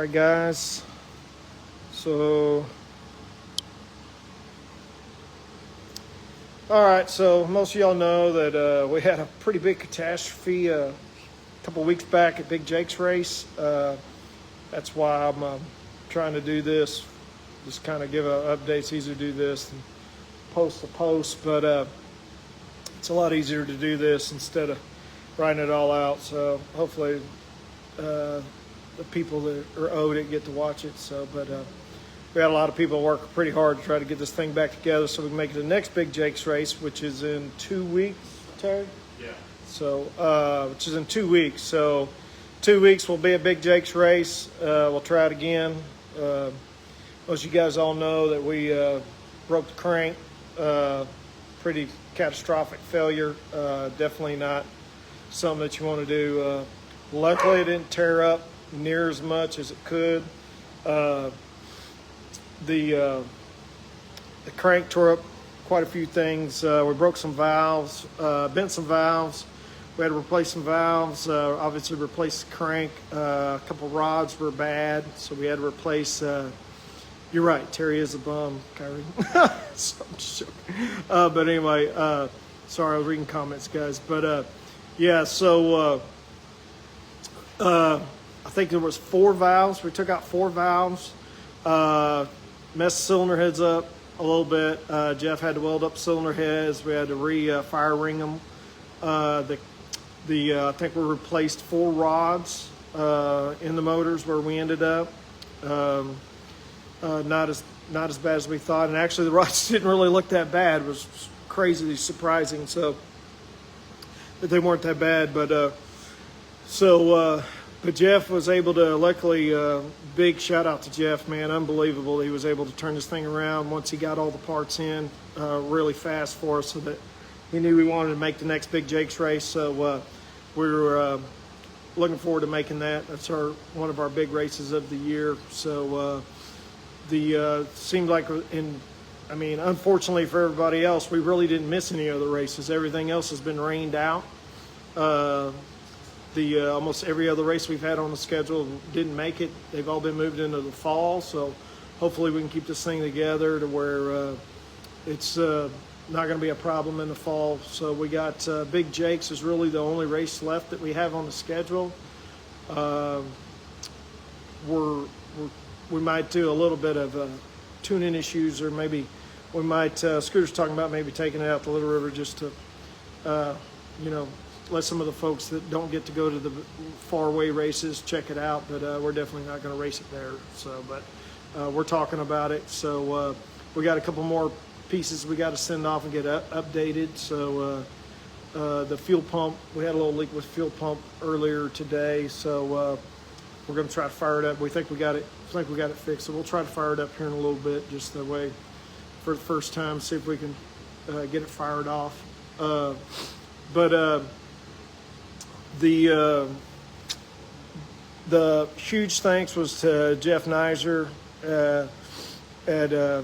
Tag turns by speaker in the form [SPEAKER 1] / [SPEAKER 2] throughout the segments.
[SPEAKER 1] All right, guys. So, so most of y'all know that we had a pretty big catastrophe a couple weeks back at Big Jake's race. That's why I'm trying to do this. Just kind of give updates. Easier to do this than post to post, but it's a lot easier to do this instead of writing it all out. So hopefully the people that are owed it get to watch it. So, but we had a lot of people working pretty hard to try to get this thing back together so we can make it the next Big Jake's race, which is in 2 weeks, Terry?
[SPEAKER 2] Yeah.
[SPEAKER 1] So, which is in 2 weeks. So 2 weeks will be a Big Jake's race. We'll try it again. Most of you guys all know that we broke the crank. Pretty catastrophic failure. Definitely not something that you want to do. Luckily, it didn't tear up near as much as it could. The crank tore up quite a few things. We broke some valves, bent some valves. We had to replace some valves. Obviously, replace the crank. A couple rods were bad, so we had to replace. You're right, Terry is a bum, Kyrie. So I'm just joking. But anyway, sorry, I was reading comments, guys. But yeah, so I think there was 4 valves. We took out 4 valves. Messed the cylinder heads up a little bit. Jeff had to weld up cylinder heads. We had to fire ring them. I think we replaced 4 rods in the motors where we ended up. Not as bad as we thought, and actually the rods didn't really look that bad. It was crazily surprising, so that they weren't that bad. But but Jeff was able to, luckily, big shout out to Jeff, man, unbelievable. He was able to turn this thing around once he got all the parts in really fast for us, so that he knew we wanted to make the next Big Jake's race. So we were looking forward to making that. That's one of our big races of the year. So seemed like unfortunately for everybody else, we really didn't miss any other races. Everything else has been rained out. Almost every other race we've had on the schedule didn't make it. They've all been moved into the fall, so hopefully we can keep this thing together to where it's not going to be a problem in the fall. So we got Big Jake's is really the only race left that we have on the schedule. We might do a little bit of tuning issues, or maybe we might, Scooter's talking about maybe taking it out the Little River just to, let some of the folks that don't get to go to the faraway races check it out. But we're definitely not going to race it there. So, but we're talking about it. So we got a couple more pieces we got to send off and get updated. So the fuel pump, we had a little leak with fuel pump earlier today. So we're going to try to fire it up. We think we got it fixed. So we'll try to fire it up here in a little bit, just that way for the first time, see if we can get it fired off. But the huge thanks was to Jeff Nizer at the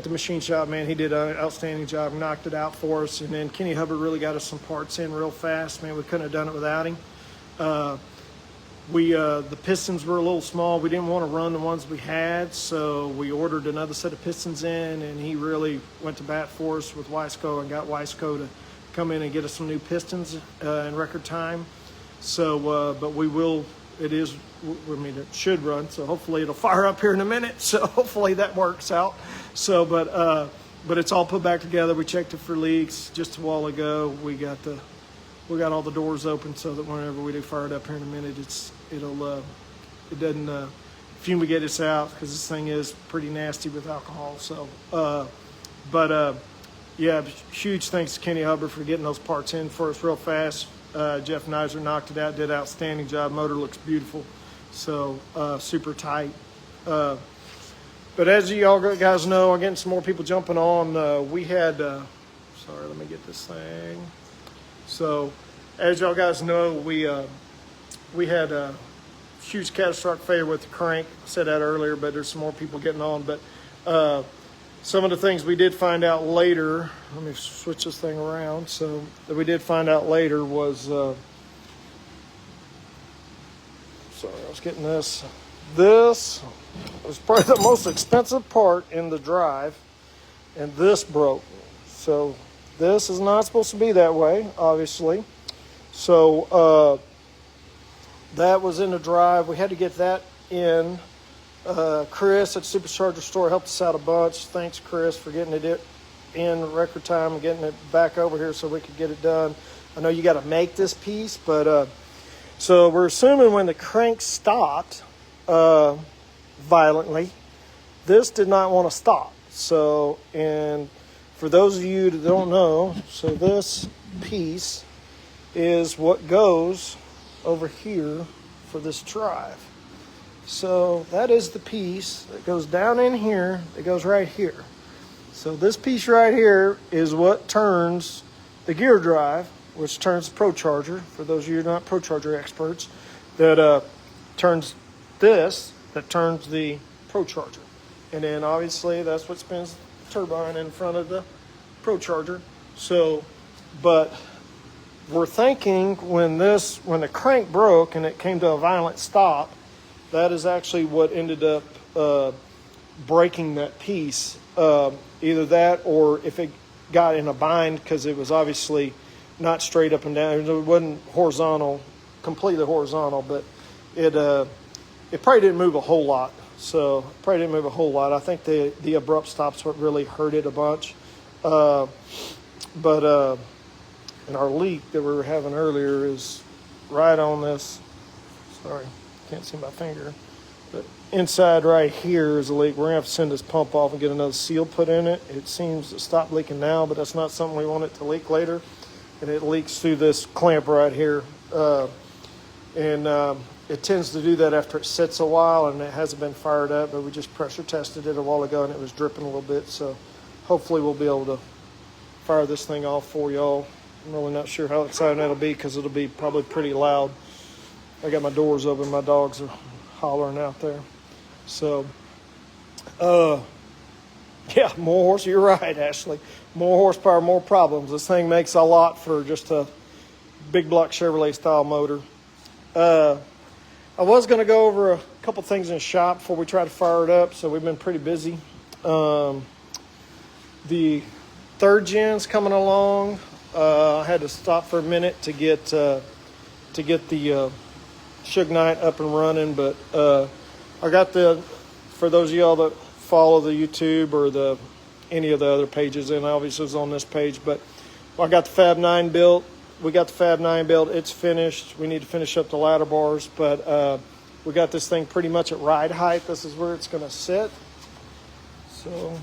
[SPEAKER 1] machine shop. Man, he did an outstanding job, knocked it out for us. And then Kenny Hubbard really got us some parts in real fast. Man, we couldn't have done it without him. The pistons were a little small. We didn't want to run the ones we had, so we ordered another set of pistons in, and he really went to bat for us with Wiseco and got Wiseco to come in and get us some new pistons in record time. So, but it should run, so hopefully it'll fire up here in a minute. So hopefully that works out. So, but it's all put back together. We checked it for leaks just a while ago. We got all the doors open so that whenever we do fire it up here in a minute, it doesn't fumigate us out, because this thing is pretty nasty with alcohol. So, yeah, huge thanks to Kenny Hubbard for getting those parts in for us real fast. Jeff Nizer knocked it out, did an outstanding job. Motor looks beautiful, so super tight. But as you all guys know, I'm getting some more people jumping on. We had, sorry, let me get this thing. So, as y'all guys know, we had a huge catastrophic failure with the crank. I said that earlier, but there's some more people getting on. But some of the things we did find out later, let me switch this thing around. So, that we did find out later was, sorry, I was getting this. this was probably the most expensive part in the drive, and this broke. So this is not supposed to be that way, obviously. So that was in the drive. We had to get that in. Chris at Supercharger Store helped us out a bunch. Thanks, Chris, for getting it in record time and getting it back over here so we could get it done. I know you got to make this piece, but so we're assuming when the crank stopped violently, this did not want to stop. So, and for those of you that don't know, so this piece is what goes over here for this drive. So that is the piece that goes down in here, that goes right here. So this piece right here is what turns the gear drive, which turns the Pro Charger, for those of you who are not Pro Charger experts, that turns this, that turns the Pro Charger. And then obviously that's what spins the turbine in front of the Pro Charger. So, but we're thinking when the crank broke and it came to a violent stop, that is actually what ended up breaking that piece. Either that, or if it got in a bind because it was obviously not straight up and down. It wasn't horizontal, completely horizontal, but it probably didn't move a whole lot. So probably didn't move a whole lot. I think the abrupt stop's what really hurt it a bunch. But and our leak that we were having earlier is right on this. Sorry, can't see my finger. But inside right here is a leak. We're going to have to send this pump off and get another seal put in it. It seems to stop leaking now, but that's not something we want it to leak later. And it leaks through this clamp right here. It tends to do that after it sits a while and it hasn't been fired up, but we just pressure tested it a while ago and it was dripping a little bit. So hopefully we'll be able to fire this thing off for y'all. I'm really not sure how exciting that'll be because it'll be probably pretty loud. I got my doors open, my dogs are hollering out there. So, yeah, more horse. You're right, Ashley. More horsepower, more problems. This thing makes a lot for just a big block Chevrolet style motor. I was going to go over a couple things in the shop before we try to fire it up, so we've been pretty busy. The third gen's coming along. I had to stop for a minute to get the Suge Knight up and running, but I got for those of y'all that follow the YouTube or any of the other pages, and obviously it's on this page, but I got the Fab 9 built. We got the Fab 9 built. It's finished. We need to finish up the ladder bars, but we got this thing pretty much at ride height. This is where it's going to sit. So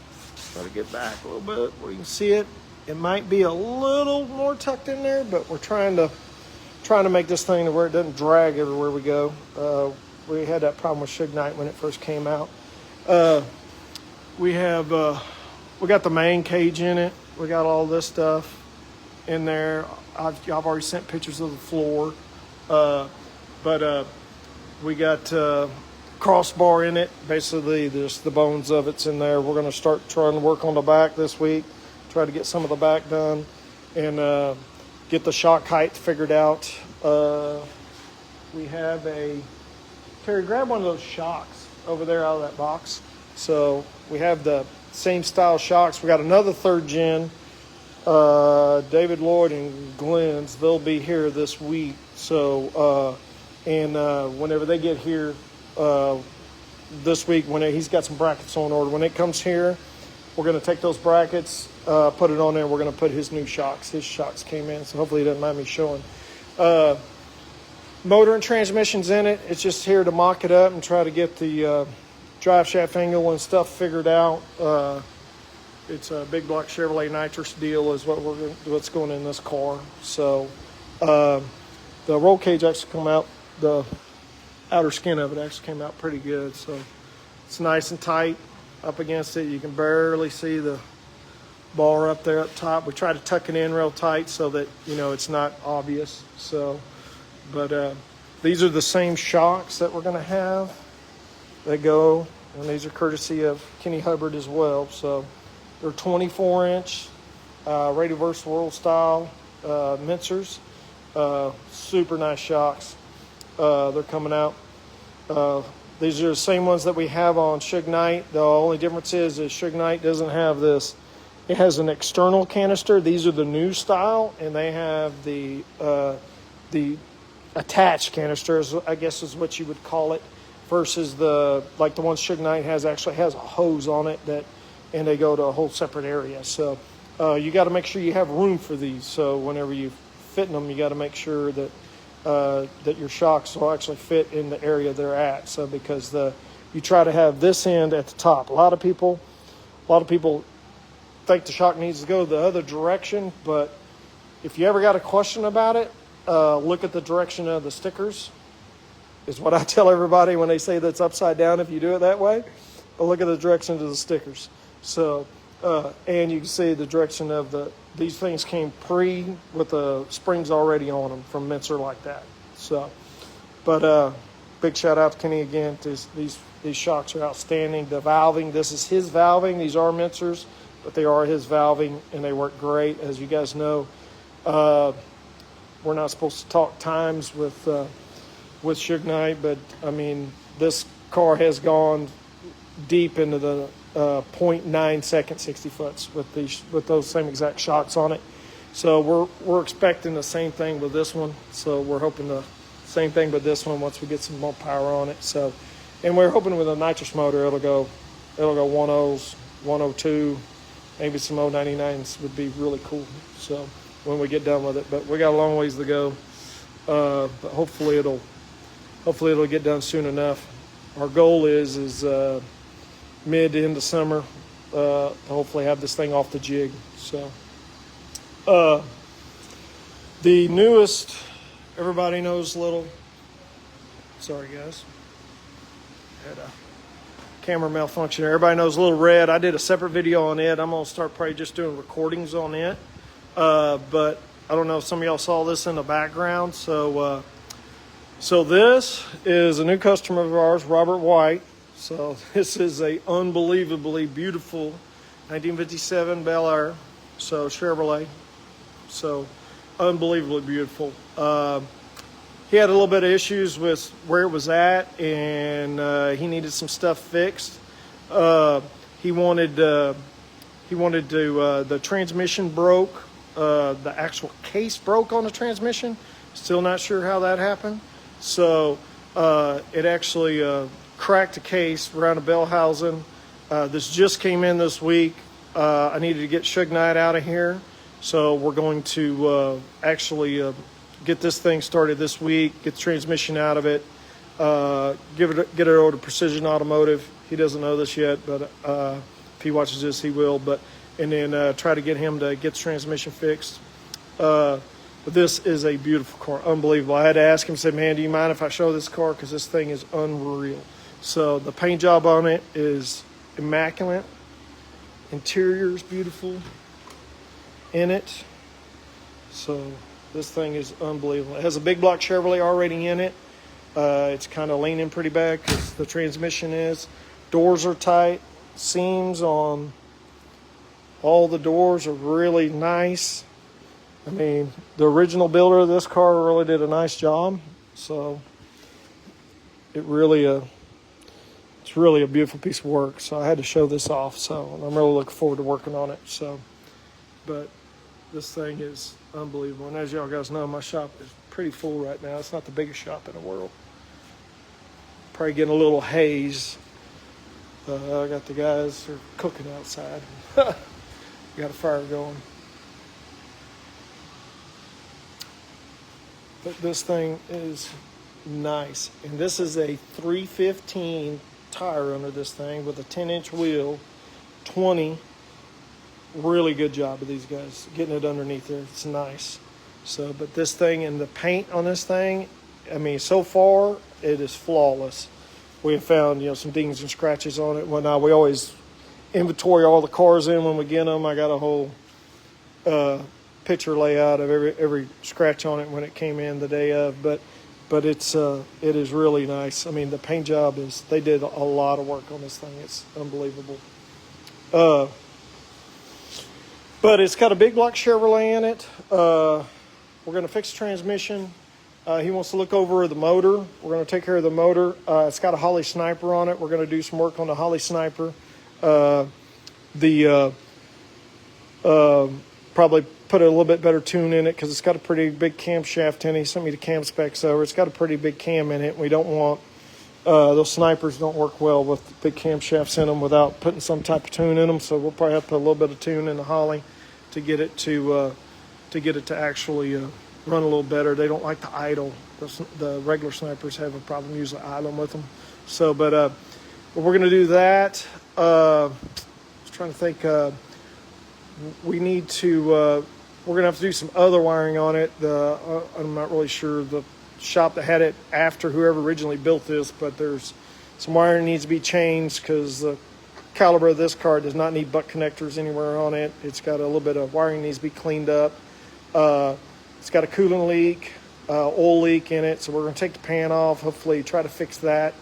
[SPEAKER 1] try to get back a little bit where you can see it. It might be a little more tucked in there, but we're trying to make this thing to where it doesn't drag everywhere we go. We had that problem with Suge Knight when it first came out. We got the main cage in it. We got all this stuff in there. I've already sent pictures of the floor, but we got crossbar in it. Basically, just the bones of it's in there. We're going to start trying to work on the back this week. Try to get some of the back done and get the shock height figured out. We have Terry, grab one of those shocks over there out of that box. So we have the same style shocks. We got another third gen, David Lloyd and Glenn's. They'll be here this week. So, whenever they get here this week, he's got some brackets on order. When it comes here, we're going to take those brackets, put it on there, and we're going to put his new shocks. His shocks came in, so hopefully he doesn't mind me showing. Motor and transmission's in it. It's just here to mock it up and try to get the drive shaft angle and stuff figured out. It's a big block Chevrolet nitrous deal is what's going in this car. So the roll cage actually come out, the outer skin of it actually came out pretty good. So it's nice and tight up against it. You can barely see the bar up there up top. We try to tuck it in real tight so that, it's not obvious. So, but these are the same shocks that we're going to have. They go, and these are courtesy of Kenny Hubbard as well. So they're 24-inch Radioverse World style mincers. Super nice shocks. They're coming out. These are the same ones that we have on Suge Knight. The only difference is Suge Knight doesn't have this. It has an external canister. These are the new style, and they have the attached canisters, I guess is what you would call it, versus the one Suge Knight actually has a hose on it and they go to a whole separate area. So you got to make sure you have room for these. So whenever you fit them, you got to make sure that that your shocks will actually fit in the area they're at. So because you try to have this end at the top. A lot of people think the shock needs to go the other direction, but if you ever got a question about it, look at the direction of the stickers, is what I tell everybody when they say that's upside down if you do it that way. But look at the direction of the stickers. So, and you can see the direction of these things came with the springs already on them from Mincer like that. So, but big shout out to Kenny again. These shocks are outstanding. The valving, this is his valving. These are Mincers, but they are his valving, and they work great. As you guys know, we're not supposed to talk times with Suge Knight, but I mean, this car has gone deep into the 0.9 second 60 foots with those same exact shocks on it. So we're expecting the same thing with this one. So we're hoping the same thing with this one once we get some more power on it. So, and we're hoping with a nitrous motor it'll go 1.0s, 102, maybe some 099s would be really cool. So when we get done with it, but we got a long ways to go. But hopefully it'll get done soon enough. Our goal is mid to end of summer, to hopefully have this thing off the jig. So the newest, everybody knows sorry guys, had a camera malfunction. Everybody knows Little Red. I did a separate video on it. I'm gonna start probably just doing recordings on it. But I don't know if some of y'all saw this in the background. So this is a new customer of ours, Robert White. So this is a unbelievably beautiful 1957 Bel Air, so Chevrolet. So unbelievably beautiful. He had a little bit of issues with where it was at, and he needed some stuff fixed. The transmission broke. The actual case broke on the transmission. Still not sure how that happened. So it actually cracked the case around a bell housing. This just came in this week. I needed to get Suge Knight out of here. So we're going to actually get this thing started this week, get the transmission out of it, get it over to Precision Automotive. He doesn't know this yet, but if he watches this, he will. And then try to get him to get the transmission fixed. But this is a beautiful car, unbelievable. I had to ask him, say, man, do you mind if I show this car? Because this thing is unreal. So the paint job on it is immaculate. Interior is beautiful in it. So this thing is unbelievable. It has a big block Chevrolet already in it. It's kind of leaning pretty bad because the transmission is. Doors are tight. Seams on all the doors are really nice. I mean, the original builder of this car really did a nice job. So it's really a beautiful piece of work. So I had to show this off. So I'm really looking forward to working on it. So, but this thing is unbelievable. And as y'all guys know, my shop is pretty full right now. It's not the biggest shop in the world. Probably getting a little haze. I got the guys who are cooking outside. Got a fire going. But this thing is nice. And this is a 315 tire under this thing with a 10-inch wheel, 20. Really good job of these guys getting it underneath there. It's nice. So, but this thing and the paint on this thing, I mean, so far it is flawless. We have found, some dings and scratches on it. Well, now we always inventory all the cars in when we get them. I got a whole picture layout of every scratch on it when it came in the day of. But it is really nice. I mean, the paint job they did a lot of work on this thing. It's unbelievable. But it's got a big block Chevrolet in it. We're going to fix the transmission. He wants to look over the motor. We're going to take care of the motor. It's got a Holly Sniper on it. We're going to do some work on the Holly Sniper. Probably put a little bit better tune in it because it's got a pretty big camshaft in it. He sent me the cam specs over. It's got a pretty big cam in it. We don't want those Snipers don't work well with big camshafts in them without putting some type of tune in them. So we'll probably have to put a little bit of tune in the Holly to get it to actually run a little better. They don't like to idle. The regular Snipers have a problem usually idling with them. So, but we're going to do that. I was trying to think. We need to. We're going to have to do some other wiring on it. I'm not really sure the shop that had it after whoever originally built this, but there's some wiring needs to be changed because the caliber of this car does not need butt connectors anywhere on it. It's got a little bit of wiring needs to be cleaned up. It's got a coolant leak, oil leak in it, so we're going to take the pan off, hopefully try to fix that.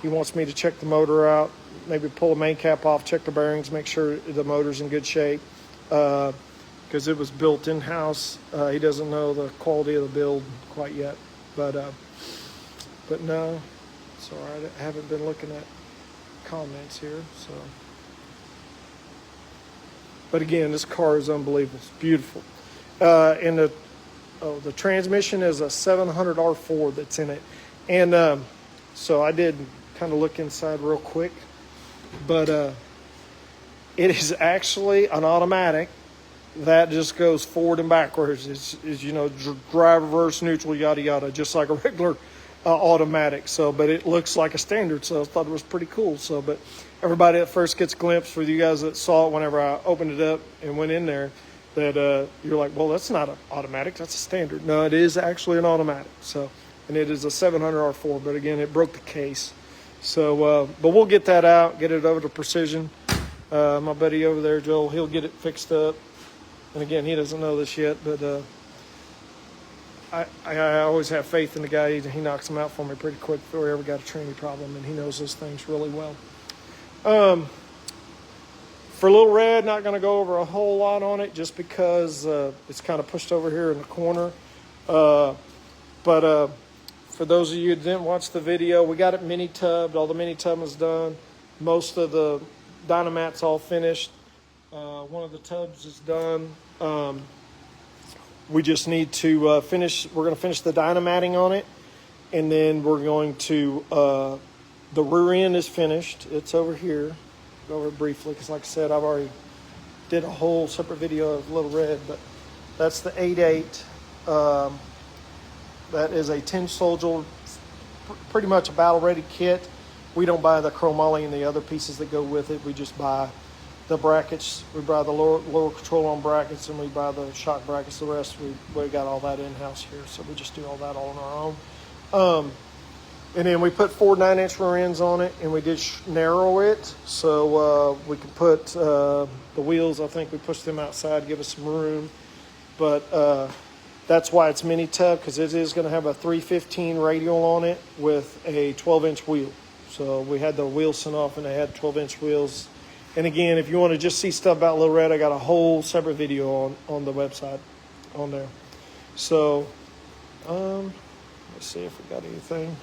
[SPEAKER 1] He wants me to check the motor out, maybe pull the main cap off, check the bearings, make sure the motor's in good shape, because it was built in-house. He doesn't know the quality of the build quite yet, but no, it's all right. I haven't been looking at comments here, so. But again, this car is unbelievable. It's beautiful. And the transmission is a 700 R4 that's in it. And so I did kind of look inside real quick. But it is actually an automatic that just goes forward and backwards. It's you know, drive, reverse, neutral, yada, yada, just like a regular automatic. So, but it looks like a standard, so I thought it was pretty cool. So, but everybody at first gets a glimpse, for you guys that saw it whenever I opened it up and went in there, that you're like, well, that's not an automatic, that's a standard. No, it is actually an automatic. So, and it is a 700 R4, but again, it broke the case. So, but we'll get that out, get it over to Precision. My buddy over there, Joel, he'll get it fixed up. And again, he doesn't know this yet, but I always have faith in the guy. He knocks them out for me pretty quick if we ever got a training problem, and he knows those things really well. For Little Red, not going to go over a whole lot on it just because it's kind of pushed over here in the corner. But for those of you that didn't watch the video, we got it mini tubbed. All the mini tub is done. Most of the Dynamat's all finished. One of the tubs is done. We just need to finish. We're going to finish the Dynamatting on it, and then we're going to. The rear end is finished. It's over here. Go over it briefly because, like I said, I've already did a whole separate video of Little Red. But that's the 8.8. That is a 10 soldier, pretty much a battle-ready kit. We don't buy the chromoly and the other pieces that go with it. We just buy the brackets. We buy the lower control arm brackets, and we buy the shock brackets. The rest, we got all that in-house here. So we just do all that all on our own. And then we put 4 9-inch rear ends on it, and we did narrow it so we could put the wheels. I think we pushed them outside, give us some room. But that's why it's mini tub, because it is going to have a 315 radial on it with a 12-inch wheel. So we had the wheels sent off, and they had 12-inch wheels. And again, if you want to just see stuff about Little Red, I got a whole separate video on the website on there. So let's see if we got anything.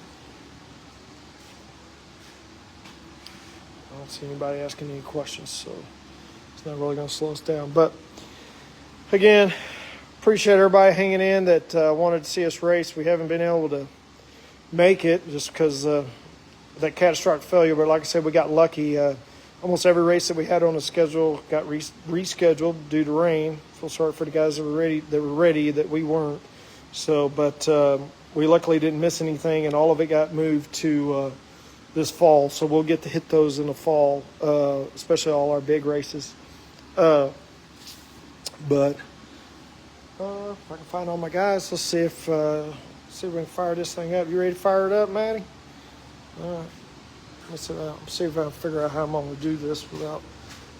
[SPEAKER 1] I don't see anybody asking any questions, so it's not really going to slow us down. But again, appreciate everybody hanging in that wanted to see us race. We haven't been able to make it just because that catastrophic failure. But like I said, we got lucky. Almost every race that we had on the schedule got rescheduled due to rain. Feel sorry for the guys that were ready that we weren't. So, but we luckily didn't miss anything, and all of it got moved to this fall. So we'll get to hit those in the fall, especially all our big races. But if I can find all my guys, let's see if we can fire this thing up. You ready to fire it up, Maddie? All right. Let's see if I can figure out how I'm going to do this without,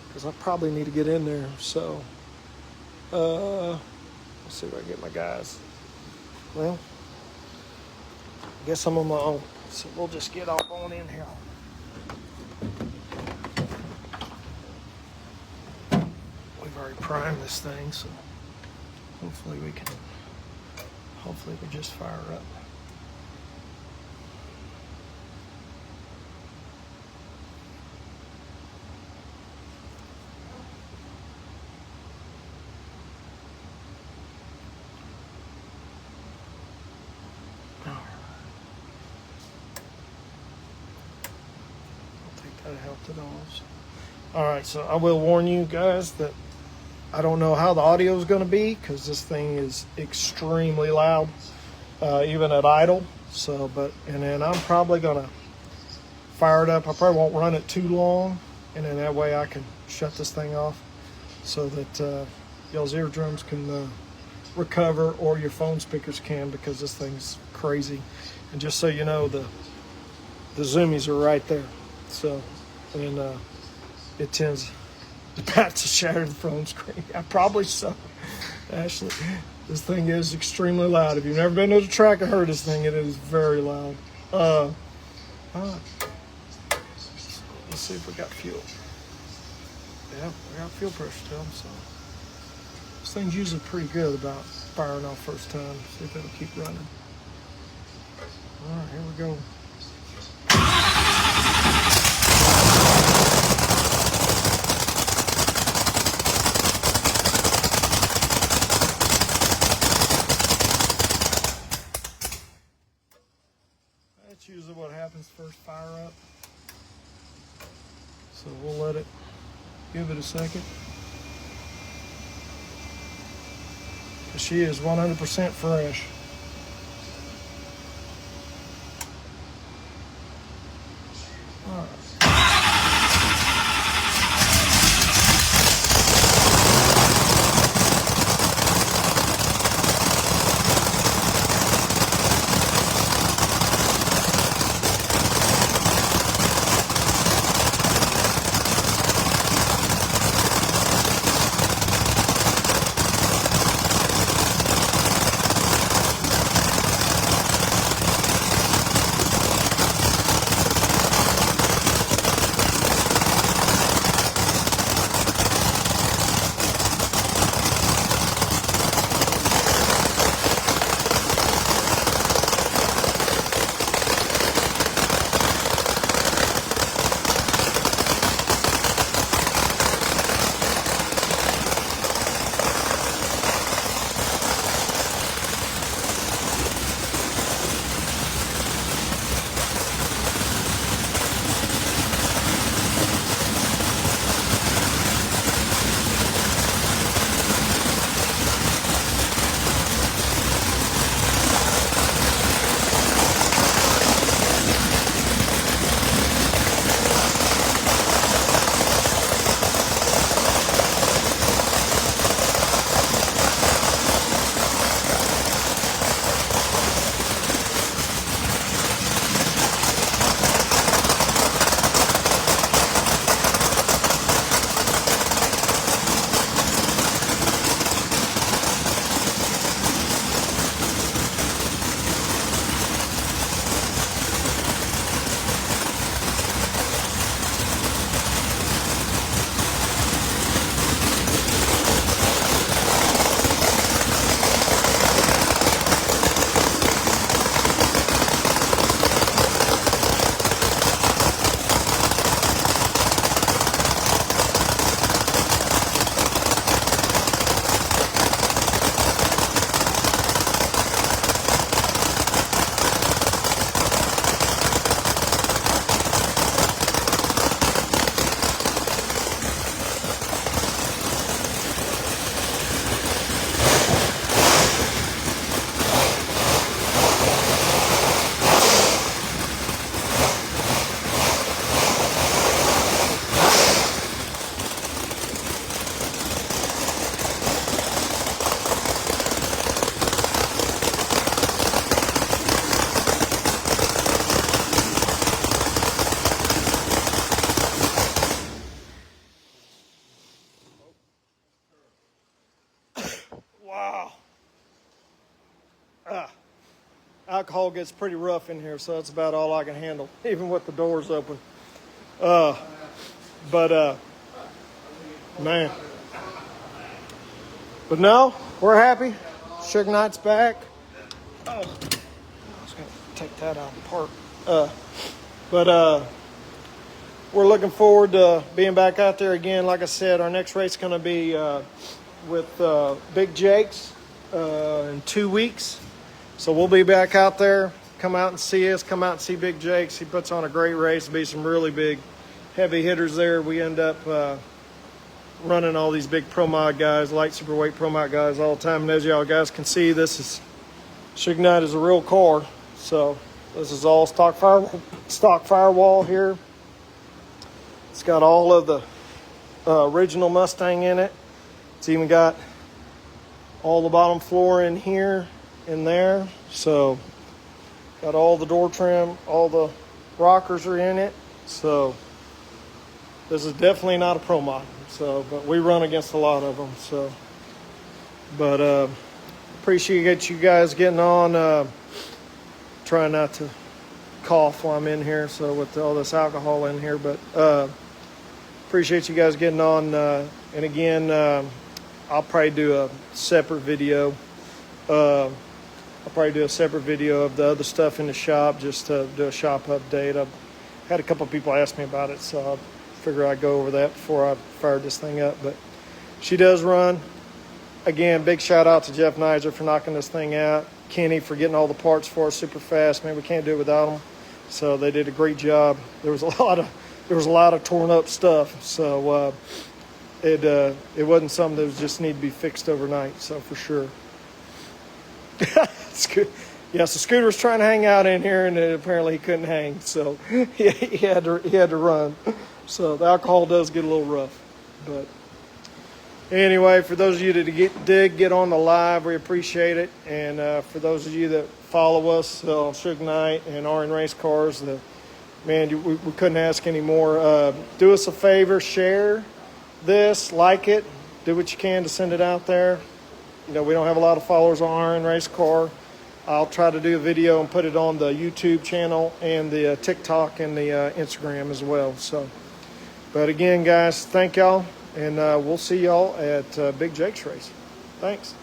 [SPEAKER 1] because I probably need to get in there. So, let's see if I can get my guys. Well, I guess I'm on my own. So we'll just get off on in here. We've already primed this thing, so hopefully we can just fire up. That helped it all. So. All right, so I will warn you guys that I don't know how the audio is going to be because this thing is extremely loud, even at idle. So, and then I'm probably going to fire it up. I probably won't run it too long, and then that way I can shut this thing off so that y'all's eardrums can recover, or your phone speakers can, because this thing's crazy. And just so you know, the zoomies are right there. So, and it tends about to shatter the phone screen. I probably so. Actually, this thing is extremely loud. If you've never been to the track and heard this thing, it is very loud. All right. Let's see if we got fuel. Yeah, we got fuel pressure still. So this thing's usually pretty good about firing off first time. See if it'll keep running. All right, here we go. That's usually what happens first fire up. So we'll let it, give it a second. She is 100% fresh. All right. Alcohol gets pretty rough in here, so that's about all I can handle, even with the doors open. Man. But no, we're happy. Suge Knight's back. Oh, I was going to take that out of the park. We're looking forward to being back out there again. Like I said, our next race is going to be with Big Jake's in 2 weeks. So we'll be back out there. Come out and see us. Come out and see Big Jake's. He puts on a great race. It'll be some really big heavy hitters there. We end up running all these big pro mod guys, light superweight pro mod guys all the time. And as y'all guys can see, this is Suge Knight is a real car. So this is all stock firewall here. It's got all of the original Mustang in it. It's even got all the bottom floor in here and there. So got all the door trim, all the rockers are in it. So this is definitely not a pro mod. So, but we run against a lot of them. So, but appreciate you guys getting on. Try not to cough while I'm in here. So with all this alcohol in here, but appreciate you guys getting on. And again, I'll probably do a separate video. I'll probably do a separate video of the other stuff in the shop, just to do a shop update. I've had a couple of people ask me about it, so I figure I'd go over that before I fired this thing up. But she does run. Again, big shout out to Jeff Nizer for knocking this thing out. Kenny for getting all the parts for us super fast. Man, we can't do it without them. So they did a great job. There was a lot of torn up stuff. So it wasn't something that was just need to be fixed overnight. So for sure. Yeah, so Scooter was trying to hang out in here, and apparently he couldn't hang, so he had to run. So the alcohol does get a little rough. But anyway, for those of you that did get on the live, we appreciate it. And for those of you that follow us on Suge Knight and RN Race Cars, man, we couldn't ask any more. Do us a favor, share this, like it, do what you can to send it out there. You know, we don't have a lot of followers on RN Race Car. I'll try to do a video and put it on the YouTube channel and the TikTok and the Instagram as well. So, but again, guys, thank y'all, and we'll see y'all at Big Jake's race. Thanks.